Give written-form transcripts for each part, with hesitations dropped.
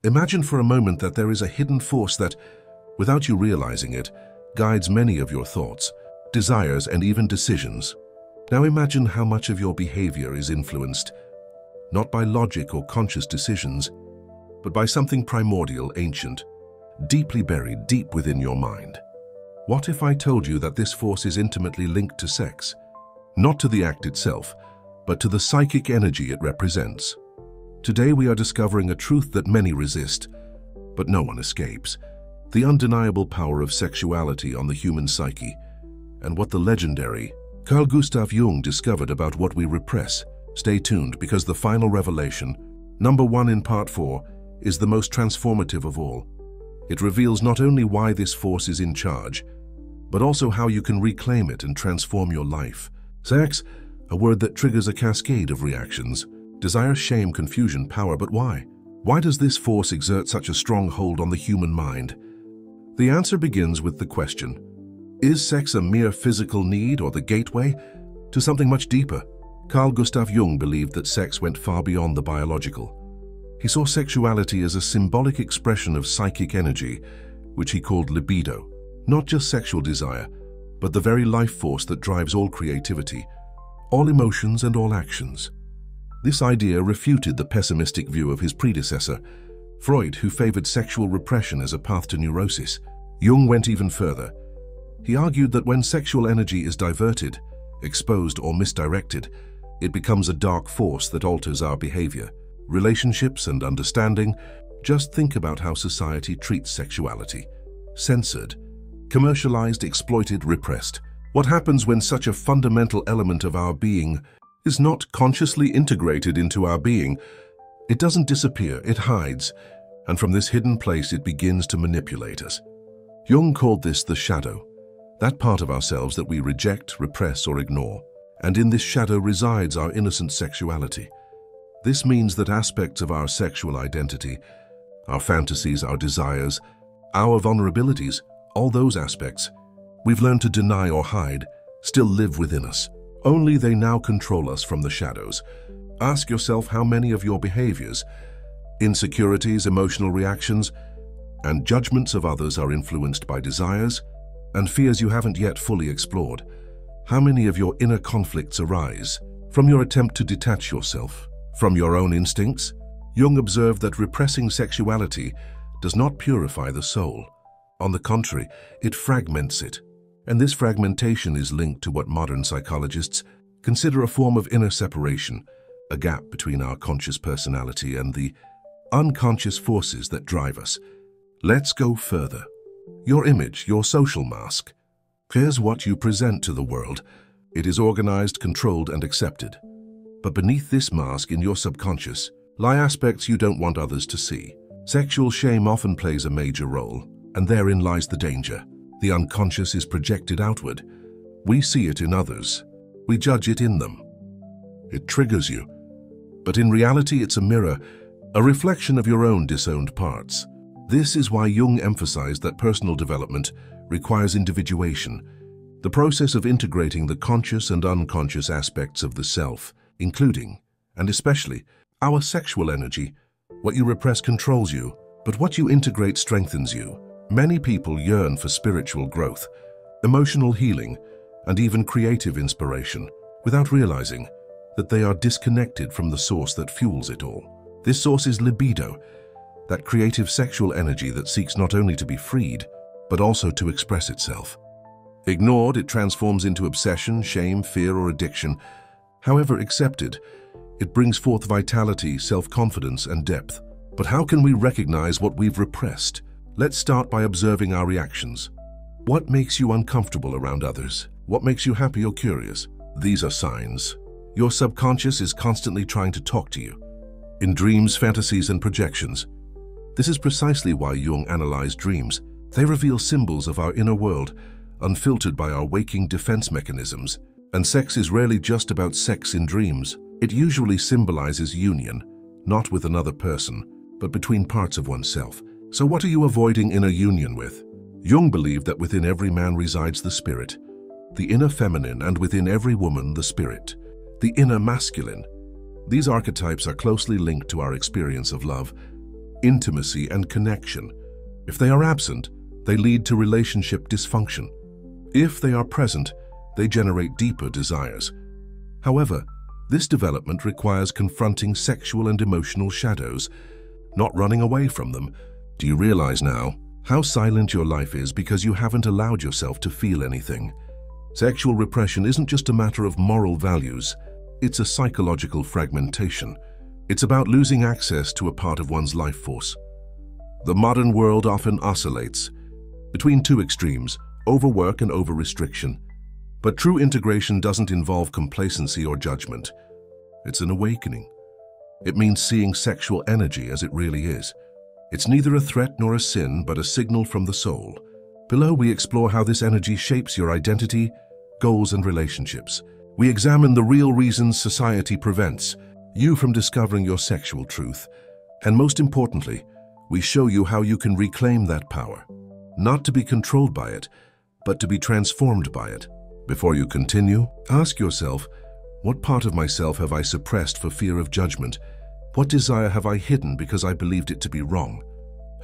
Imagine for a moment that there is a hidden force that, without you realizing it, guides many of your thoughts, desires, and even decisions. Now imagine how much of your behavior is influenced, not by logic or conscious decisions, but by something primordial, ancient, deeply buried deep within your mind. What if I told you that this force is intimately linked to sex? Not to the act itself, but to the psychic energy it represents. Today we are discovering a truth that many resist, but no one escapes. The undeniable power of sexuality on the human psyche, and what the legendary Carl Jung discovered about what we repress. Stay tuned, because the final revelation, number 1 in part 4, is the most transformative of all. It reveals not only why this force is in charge, but also how you can reclaim it and transform your life. Sex, a word that triggers a cascade of reactions. Desire, shame, confusion, power, but why? Why does this force exert such a strong hold on the human mind? The answer begins with the question, is sex a mere physical need or the gateway to something much deeper? Carl Jung believed that sex went far beyond the biological. He saw sexuality as a symbolic expression of psychic energy, which he called libido. Not just sexual desire, but the very life force that drives all creativity, all emotions and all actions. This idea refuted the pessimistic view of his predecessor, Freud, who favored sexual repression as a path to neurosis. Jung went even further. He argued that when sexual energy is diverted, exposed, or misdirected, it becomes a dark force that alters our behavior, relationships, and understanding. Just think about how society treats sexuality. Censored, commercialized, exploited, repressed. What happens when such a fundamental element of our being is not consciously integrated into our being? It doesn't disappear, it hides, and from this hidden place it begins to manipulate us. Jung called this the shadow, that part of ourselves that we reject, repress, or ignore. And in this shadow resides our innocent sexuality. This means that aspects of our sexual identity, our fantasies, our desires, our vulnerabilities, all those aspects we've learned to deny or hide, still live within us. Only they now control us from the shadows. Ask yourself how many of your behaviors, insecurities, emotional reactions, and judgments of others are influenced by desires and fears you haven't yet fully explored. How many of your inner conflicts arise from your attempt to detach yourself from your own instincts? Jung observed that repressing sexuality does not purify the soul. On the contrary, it fragments it. And this fragmentation is linked to what modern psychologists consider a form of inner separation, a gap between our conscious personality and the unconscious forces that drive us. Let's go further. Your image, your social mask. Here's what you present to the world. It is organized, controlled, and accepted. But beneath this mask, in your subconscious, lie aspects you don't want others to see. Sexual shame often plays a major role, and therein lies the danger. The unconscious is projected outward. We see it in others. We judge it in them. It triggers you. But in reality, it's a mirror, a reflection of your own disowned parts. This is why Jung emphasized that personal development requires individuation, the process of integrating the conscious and unconscious aspects of the self, including, and especially, our sexual energy. What you repress controls you, but what you integrate strengthens you. Many people yearn for spiritual growth, emotional healing, and even creative inspiration, without realizing that they are disconnected from the source that fuels it all. This source is libido, that creative sexual energy that seeks not only to be freed, but also to express itself. Ignored, it transforms into obsession, shame, fear, or addiction. However accepted, it brings forth vitality, self-confidence, and depth. But how can we recognize what we've repressed? Let's start by observing our reactions. What makes you uncomfortable around others? What makes you happy or curious? These are signs. Your subconscious is constantly trying to talk to you. In dreams, fantasies, and projections. This is precisely why Jung analyzed dreams. They reveal symbols of our inner world, unfiltered by our waking defense mechanisms. And sex is rarely just about sex in dreams. It usually symbolizes union, not with another person, but between parts of oneself. So what are you avoiding inner union with? Jung believed that within every man resides the spirit, the inner feminine, and within every woman the spirit, the inner masculine. These archetypes are closely linked to our experience of love. intimacy, and connection. If they are absent, they lead to relationship dysfunction. If they are present, they generate deeper desires. However, this development requires confronting sexual and emotional shadows, not running away from them. Do you realize now how silent your life is because you haven't allowed yourself to feel anything? Sexual repression isn't just a matter of moral values, it's a psychological fragmentation. It's about losing access to a part of one's life force. The modern world often oscillates between two extremes, overwork and over-restriction. But true integration doesn't involve complacency or judgment. It's an awakening. It means seeing sexual energy as it really is. It's neither a threat nor a sin, but a signal from the soul. Below, we explore how this energy shapes your identity, goals, and relationships. We examine the real reasons society prevents you from discovering your sexual truth. And most importantly, we show you how you can reclaim that power. Not to be controlled by it, but to be transformed by it. Before you continue, ask yourself, what part of myself have I suppressed for fear of judgment? What desire have I hidden because I believed it to be wrong?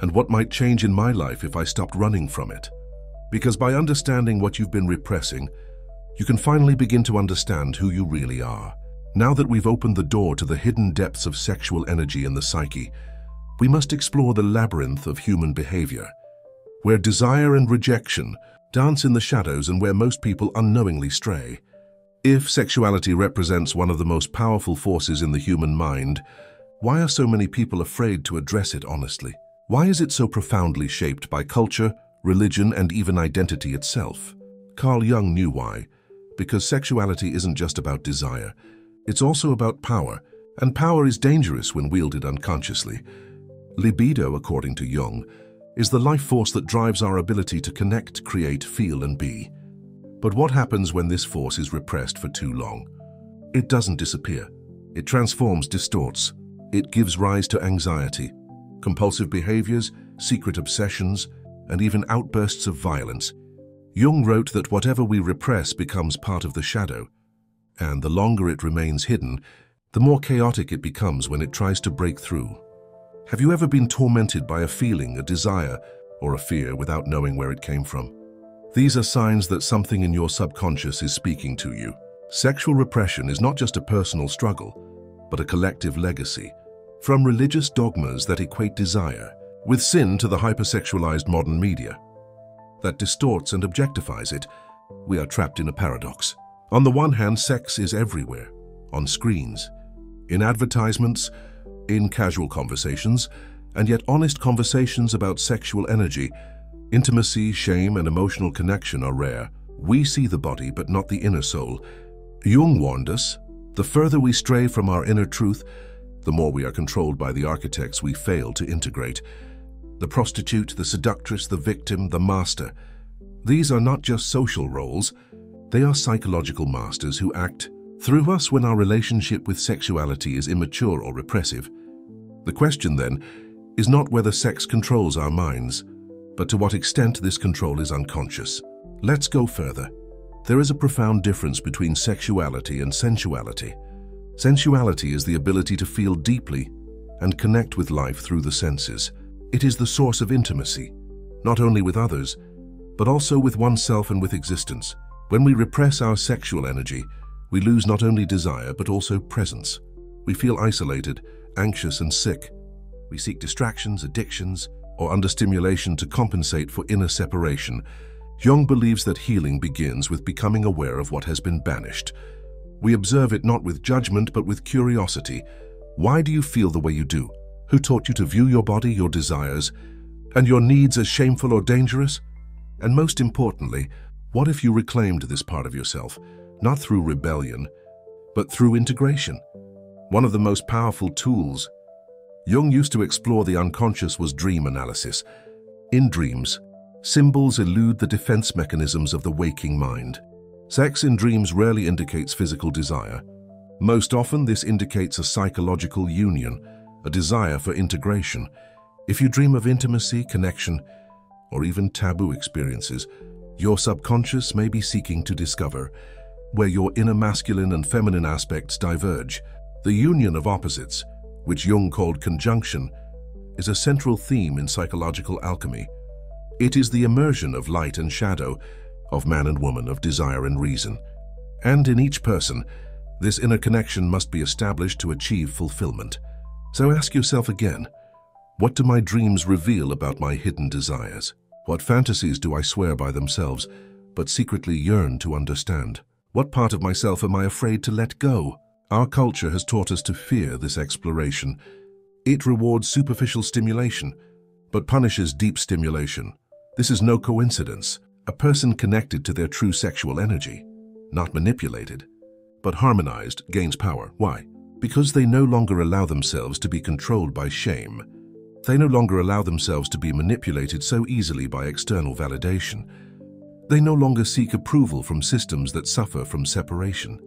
And what might change in my life if I stopped running from it? Because by understanding what you've been repressing, you can finally begin to understand who you really are. Now that we've opened the door to the hidden depths of sexual energy in the psyche, we must explore the labyrinth of human behavior, where desire and rejection dance in the shadows and where most people unknowingly stray. If sexuality represents one of the most powerful forces in the human mind, why are so many people afraid to address it honestly? Why is it so profoundly shaped by culture, religion, and even identity itself? Carl Jung knew why. Because sexuality isn't just about desire. It's also about power, and power is dangerous when wielded unconsciously. Libido, according to Jung, is the life force that drives our ability to connect, create, feel, and be. But what happens when this force is repressed for too long? It doesn't disappear. It transforms, distorts. It gives rise to anxiety, compulsive behaviors, secret obsessions, and even outbursts of violence. Jung wrote that whatever we repress becomes part of the shadow, and the longer it remains hidden, the more chaotic it becomes when it tries to break through. Have you ever been tormented by a feeling, a desire, or a fear without knowing where it came from? These are signs that something in your subconscious is speaking to you. Sexual repression is not just a personal struggle, but a collective legacy. From religious dogmas that equate desire with sin to the hypersexualized modern media that distorts and objectifies it, we are trapped in a paradox. On the one hand, sex is everywhere, on screens, in advertisements, in casual conversations, and yet honest conversations about sexual energy, intimacy, shame, and emotional connection are rare. We see the body, but not the inner soul. Jung warned us, the further we stray from our inner truth, the more we are controlled by the architects we fail to integrate. The prostitute, the seductress, the victim, the master. These are not just social roles, they are psychological masters who act through us when our relationship with sexuality is immature or repressive. The question, then, is not whether sex controls our minds, but to what extent this control is unconscious. Let's go further. There is a profound difference between sexuality and sensuality. Sensuality is the ability to feel deeply and connect with life through the senses. It is the source of intimacy, not only with others, but also with oneself and with existence. When we repress our sexual energy, we lose not only desire, but also presence. We feel isolated, anxious, and sick. We seek distractions, addictions, or understimulation to compensate for inner separation. Jung believes that healing begins with becoming aware of what has been banished. We observe it not with judgment, but with curiosity. Why do you feel the way you do? Who taught you to view your body, your desires, and your needs as shameful or dangerous? And most importantly, what if you reclaimed this part of yourself, not through rebellion, but through integration? One of the most powerful tools Jung used to explore the unconscious was dream analysis. In dreams, symbols elude the defense mechanisms of the waking mind. Sex in dreams rarely indicates physical desire. Most often, this indicates a psychological union, a desire for integration. If you dream of intimacy, connection, or even taboo experiences, your subconscious may be seeking to discover where your inner masculine and feminine aspects diverge. The union of opposites, which Jung called conjunction, is a central theme in psychological alchemy. It is the immersion of light and shadow, of man and woman, of desire and reason. And in each person, this inner connection must be established to achieve fulfillment. So ask yourself again, what do my dreams reveal about my hidden desires? What fantasies do I swear by themselves, but secretly yearn to understand? What part of myself am I afraid to let go? Our culture has taught us to fear this exploration. It rewards superficial stimulation, but punishes deep stimulation. This is no coincidence. A person connected to their true sexual energy, not manipulated, but harmonized, gains power. Why? Because they no longer allow themselves to be controlled by shame. They no longer allow themselves to be manipulated so easily by external validation. They no longer seek approval from systems that suffer from separation.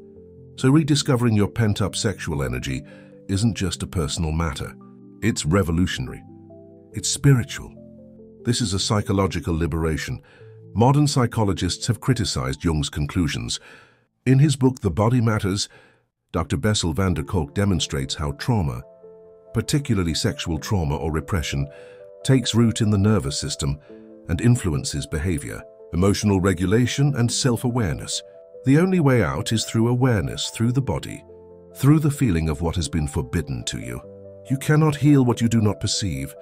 So rediscovering your pent-up sexual energy isn't just a personal matter. It's revolutionary. It's spiritual. This is a psychological liberation. Modern psychologists have criticized Jung's conclusions. In his book, The Body Matters, Dr. Bessel van der Kolk demonstrates how trauma, particularly sexual trauma or repression, takes root in the nervous system and influences behavior, emotional regulation, and self-awareness. The only way out is through awareness, through the body, through the feeling of what has been forbidden to you. You cannot heal what you do not perceive,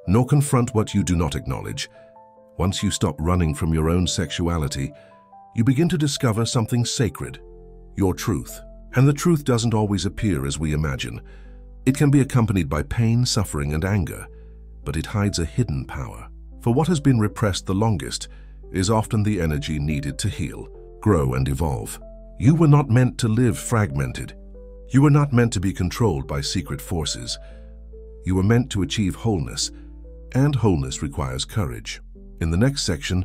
nor confront what you do not acknowledge. Once you stop running from your own sexuality, you begin to discover something sacred, your truth. And the truth doesn't always appear as we imagine. It can be accompanied by pain, suffering, and anger, but it hides a hidden power. For what has been repressed the longest is often the energy needed to heal, grow, and evolve. You were not meant to live fragmented. You were not meant to be controlled by secret forces. You were meant to achieve wholeness, and wholeness requires courage. In the next section,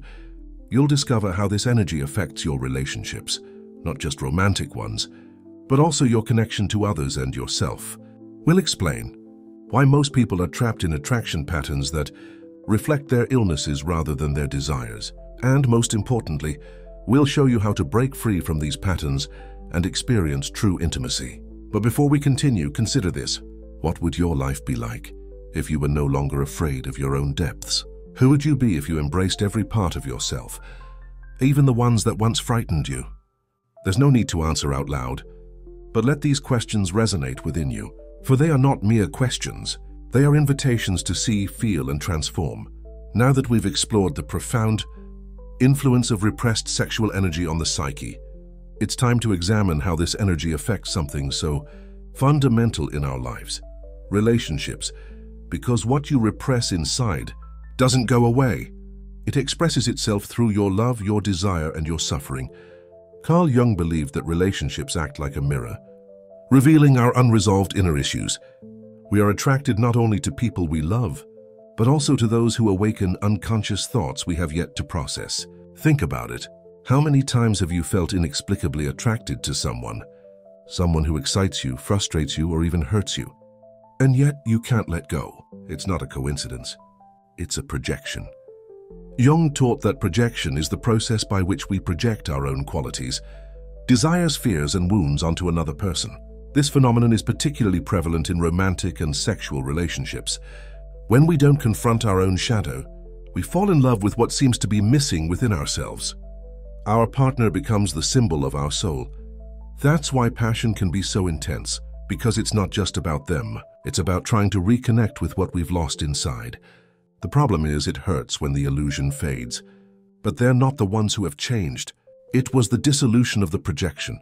you'll discover how this energy affects your relationships, not just romantic ones, but also your connection to others and yourself. We'll explain why most people are trapped in attraction patterns that reflect their illnesses rather than their desires. And most importantly, we'll show you how to break free from these patterns and experience true intimacy. But before we continue, consider this. What would your life be like if you were no longer afraid of your own depths? Who would you be if you embraced every part of yourself, even the ones that once frightened you? There's no need to answer out loud, but let these questions resonate within you, for they are not mere questions. They are invitations to see, feel, and transform. Now that we've explored the profound influence of repressed sexual energy on the psyche, it's time to examine how this energy affects something so fundamental in our lives, relationships, because what you repress inside doesn't go away. It expresses itself through your love, your desire, and your suffering. Carl Jung believed that relationships act like a mirror, revealing our unresolved inner issues. We are attracted not only to people we love, but also to those who awaken unconscious thoughts we have yet to process. Think about it. How many times have you felt inexplicably attracted to someone? Someone who excites you, frustrates you, or even hurts you. And yet you can't let go. It's not a coincidence. It's a projection. Jung taught that projection is the process by which we project our own qualities, desires, fears, and wounds onto another person. This phenomenon is particularly prevalent in romantic and sexual relationships. When we don't confront our own shadow, we fall in love with what seems to be missing within ourselves. Our partner becomes the symbol of our soul. That's why passion can be so intense, because it's not just about them. It's about trying to reconnect with what we've lost inside. The problem is it hurts when the illusion fades. But they're not the ones who have changed. It was the dissolution of the projection.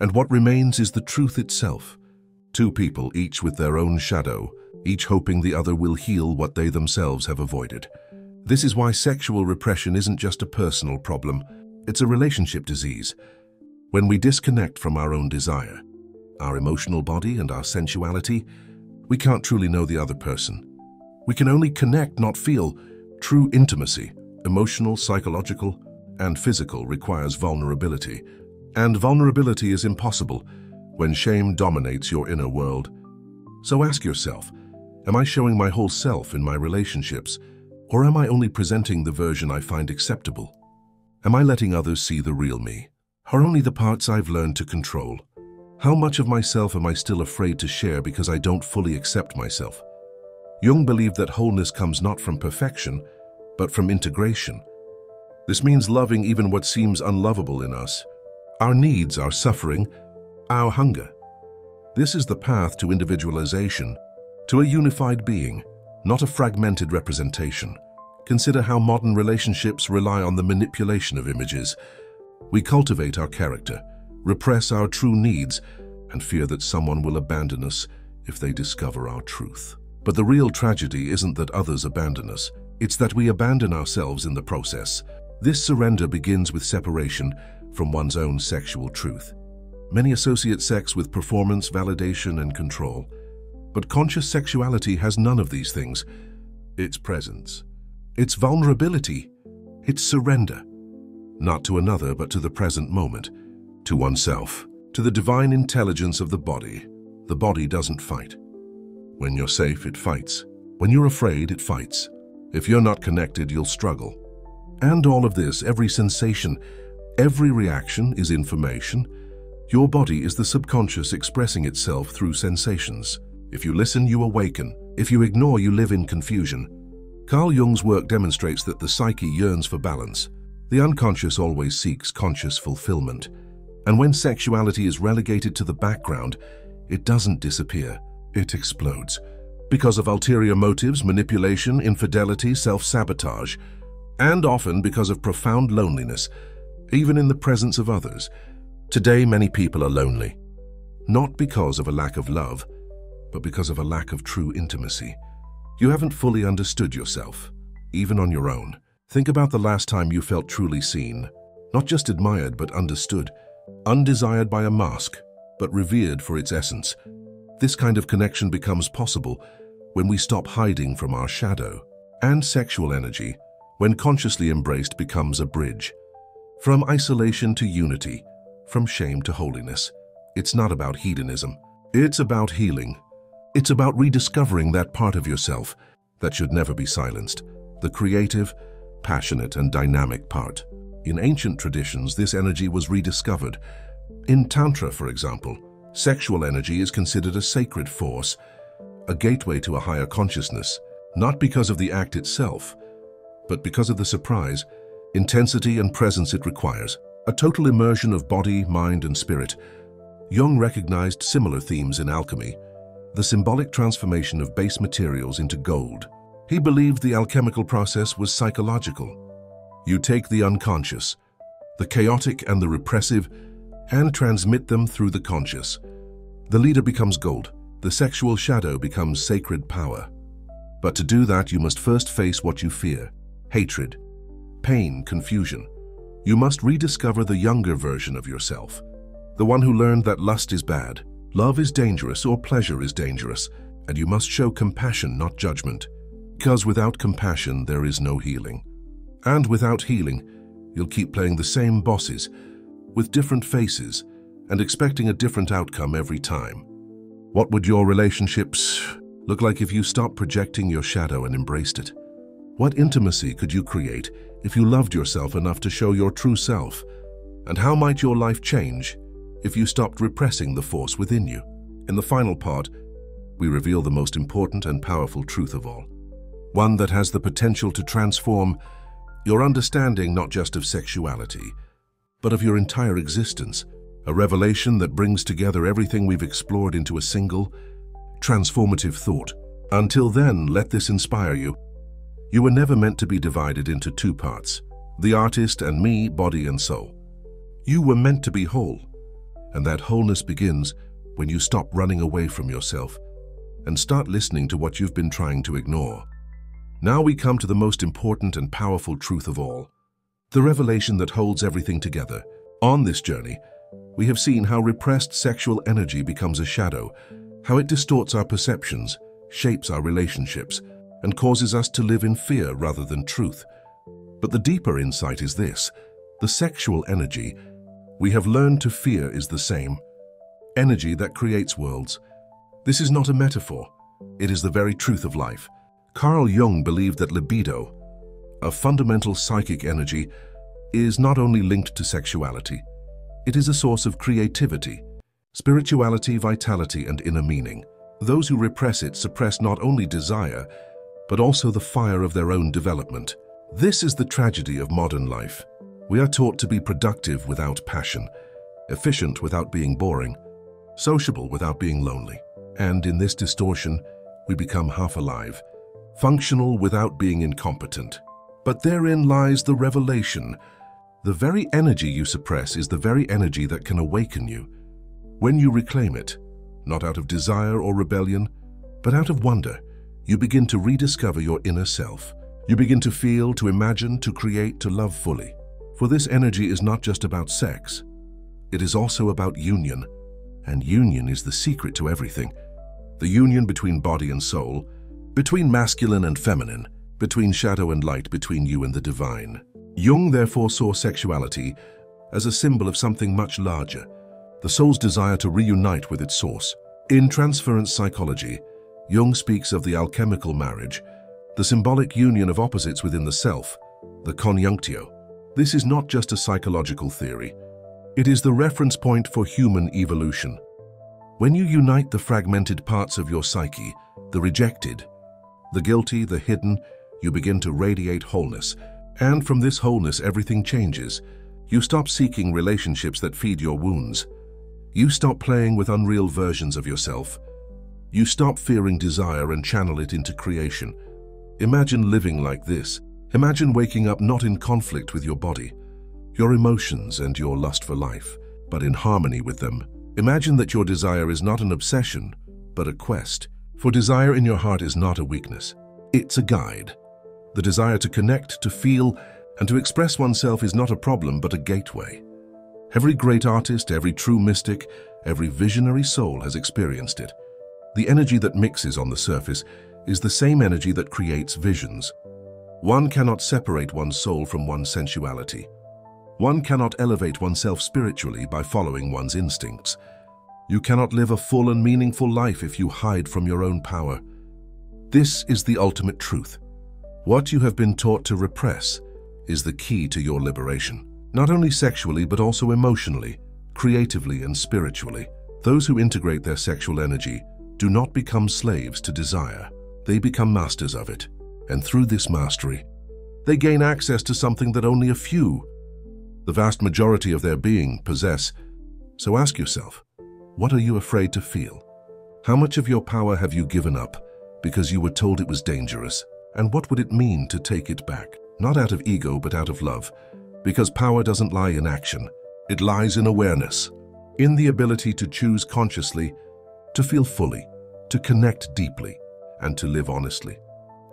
And what remains is the truth itself. Two people, each with their own shadow, each hoping the other will heal what they themselves have avoided. This is why sexual repression isn't just a personal problem. It's a relationship disease. When we disconnect from our own desire, our emotional body, and our sensuality, we can't truly know the other person. We can only connect, not feel. True intimacy, emotional, psychological, and physical, requires vulnerability. And vulnerability is impossible when shame dominates your inner world. So ask yourself, am I showing my whole self in my relationships, or am I only presenting the version I find acceptable? Am I letting others see the real me, or only the parts I've learned to control? How much of myself am I still afraid to share because I don't fully accept myself? Jung believed that wholeness comes not from perfection, but from integration. This means loving even what seems unlovable in us, our needs, our suffering, our hunger. This is the path to individualization, to a unified being, not a fragmented representation. Consider how modern relationships rely on the manipulation of images. We cultivate our character, repress our true needs, and fear that someone will abandon us if they discover our truth. But the real tragedy isn't that others abandon us, it's that we abandon ourselves in the process. This surrender begins with separation from one's own sexual truth. Many associate sex with performance, validation, and control. But conscious sexuality has none of these things. It's presence. It's vulnerability. It's surrender. Not to another, but to the present moment. To oneself. To the divine intelligence of the body. The body doesn't fight. When you're safe, it fights. When you're afraid, it fights. If you're not connected, you'll struggle. And all of this, every sensation, every reaction is information. Your body is the subconscious expressing itself through sensations. If you listen, you awaken. If you ignore, you live in confusion. Carl Jung's work demonstrates that the psyche yearns for balance. The unconscious always seeks conscious fulfillment. And when sexuality is relegated to the background, it doesn't disappear, it explodes. Because of ulterior motives, manipulation, infidelity, self-sabotage, and often because of profound loneliness, even in the presence of others. Today, many people are lonely, not because of a lack of love, but because of a lack of true intimacy. You haven't fully understood yourself, even on your own. Think about the last time you felt truly seen, not just admired, but understood, undesired by a mask, but revered for its essence. This kind of connection becomes possible when we stop hiding from our shadow. And sexual energy, when consciously embraced, becomes a bridge. From isolation to unity, from shame to holiness. It's not about hedonism. It's about healing. It's about rediscovering that part of yourself that should never be silenced, the creative, passionate, and dynamic part. In ancient traditions, this energy was rediscovered. In Tantra, for example, sexual energy is considered a sacred force, a gateway to a higher consciousness, not because of the act itself, but because of the surprise, intensity, and presence it requires. A total immersion of body, mind, and spirit. Jung recognized similar themes in alchemy, the symbolic transformation of base materials into gold. He believed the alchemical process was psychological. You take the unconscious, the chaotic and the repressive, and transmit them through the conscious. The leader becomes gold. The sexual shadow becomes sacred power. But to do that, you must first face what you fear: hatred, pain, confusion. You must rediscover the younger version of yourself, the one who learned that lust is bad, love is dangerous, or pleasure is dangerous, and you must show compassion, not judgment. Because without compassion, there is no healing. And without healing, you'll keep playing the same bosses, with different faces, and expecting a different outcome every time. What would your relationships look like if you stopped projecting your shadow and embraced it? What intimacy could you create if you loved yourself enough to show your true self? And how might your life change if you stopped repressing the force within you? In the final part, we reveal the most important and powerful truth of all, one that has the potential to transform your understanding not just of sexuality, but of your entire existence, a revelation that brings together everything we've explored into a single, transformative thought. Until then, let this inspire you. You were never meant to be divided into two parts, the artist and me, body and soul. You were meant to be whole, and that wholeness begins when you stop running away from yourself and start listening to what you've been trying to ignore. Now we come to the most important and powerful truth of all, the revelation that holds everything together. On this journey, we have seen how repressed sexual energy becomes a shadow, how it distorts our perceptions, shapes our relationships, and causes us to live in fear rather than truth. But the deeper insight is this: the sexual energy we have learned to fear is the same energy that creates worlds. This is not a metaphor. It is the very truth of life. Carl Jung believed that libido, a fundamental psychic energy, is not only linked to sexuality. It is a source of creativity, spirituality, vitality, and inner meaning. Those who repress it suppress not only desire, but also the fire of their own development. This is the tragedy of modern life. We are taught to be productive without passion, efficient without being boring, sociable without being lonely. And in this distortion, we become half alive, functional without being incompetent. But therein lies the revelation. The very energy you suppress is the very energy that can awaken you. When you reclaim it, not out of desire or rebellion, but out of wonder, you begin to rediscover your inner self. You begin to feel, to imagine, to create, to love fully. For this energy is not just about sex. It is also about union. And union is the secret to everything. The union between body and soul, between masculine and feminine, between shadow and light, between you and the divine. Jung therefore saw sexuality as a symbol of something much larger, the soul's desire to reunite with its source. In transference psychology, Jung speaks of the alchemical marriage, the symbolic union of opposites within the self, the conjunctio. This is not just a psychological theory. It is the reference point for human evolution. When you unite the fragmented parts of your psyche, the rejected, the guilty, the hidden, you begin to radiate wholeness. And from this wholeness, everything changes. You stop seeking relationships that feed your wounds. You stop playing with unreal versions of yourself. You stop fearing desire and channel it into creation. Imagine living like this. Imagine waking up not in conflict with your body, your emotions and your lust for life, but in harmony with them. Imagine that your desire is not an obsession, but a quest. For desire in your heart is not a weakness. It's a guide. The desire to connect, to feel, and to express oneself is not a problem, but a gateway. Every great artist, every true mystic, every visionary soul has experienced it. The energy that mixes on the surface is the same energy that creates visions. One cannot separate one's soul from one's sensuality. One cannot elevate oneself spiritually by following one's instincts. You cannot live a full and meaningful life if you hide from your own power. This is the ultimate truth. What you have been taught to repress is the key to your liberation. Not only sexually, but also emotionally, creatively, and spiritually. Those who integrate their sexual energy do not become slaves to desire. They become masters of it. And through this mastery, they gain access to something that only a few, the vast majority of their being, possess. So ask yourself, what are you afraid to feel? How much of your power have you given up because you were told it was dangerous? And what would it mean to take it back? Not out of ego, but out of love. Because power doesn't lie in action. It lies in awareness, in the ability to choose consciously, to feel fully, to connect deeply, and to live honestly.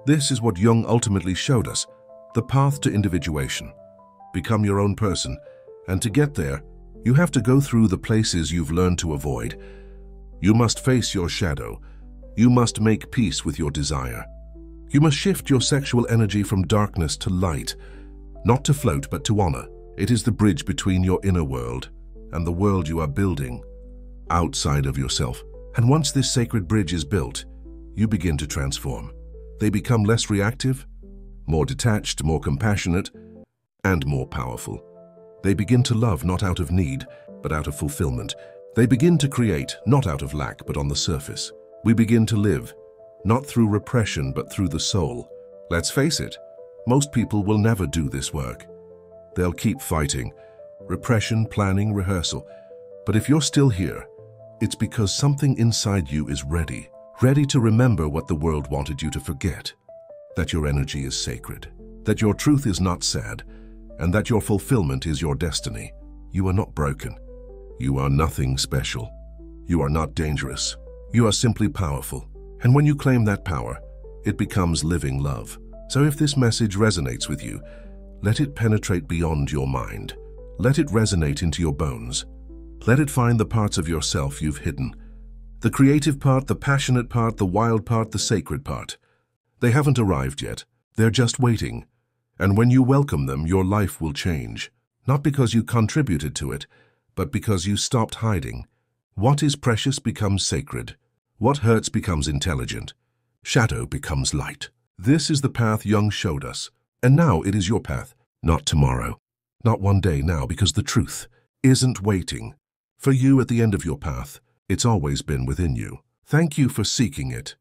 This is what Jung ultimately showed us, the path to individuation. Become your own person, and to get there, you have to go through the places you've learned to avoid. You must face your shadow. You must make peace with your desire. You must shift your sexual energy from darkness to light, not to float, but to honor. It is the bridge between your inner world and the world you are building outside of yourself. And once this sacred bridge is built, you begin to transform. They become less reactive, more detached, more compassionate, and more powerful. They begin to love not out of need, but out of fulfillment. They begin to create not out of lack, but on the surface. We begin to live, not through repression, but through the soul. Let's face it, most people will never do this work. They'll keep fighting, repression, planning, rehearsal. But if you're still here, it's because something inside you is ready to remember what the world wanted you to forget, that your energy is sacred, that your truth is not sad, and that your fulfillment is your destiny. You are not broken. You are nothing special. You are not dangerous. You are simply powerful. And when you claim that power, it becomes living love. So if this message resonates with you, let it penetrate beyond your mind. Let it resonate into your bones. Let it find the parts of yourself you've hidden. The creative part, the passionate part, the wild part, the sacred part. They haven't arrived yet. They're just waiting. And when you welcome them, your life will change. Not because you contributed to it, but because you stopped hiding. What is precious becomes sacred. What hurts becomes intelligent. Shadow becomes light. This is the path Jung showed us. And now it is your path, not tomorrow. Not one day now, because the truth isn't waiting. For you at the end of your path, it's always been within you. Thank you for seeking it.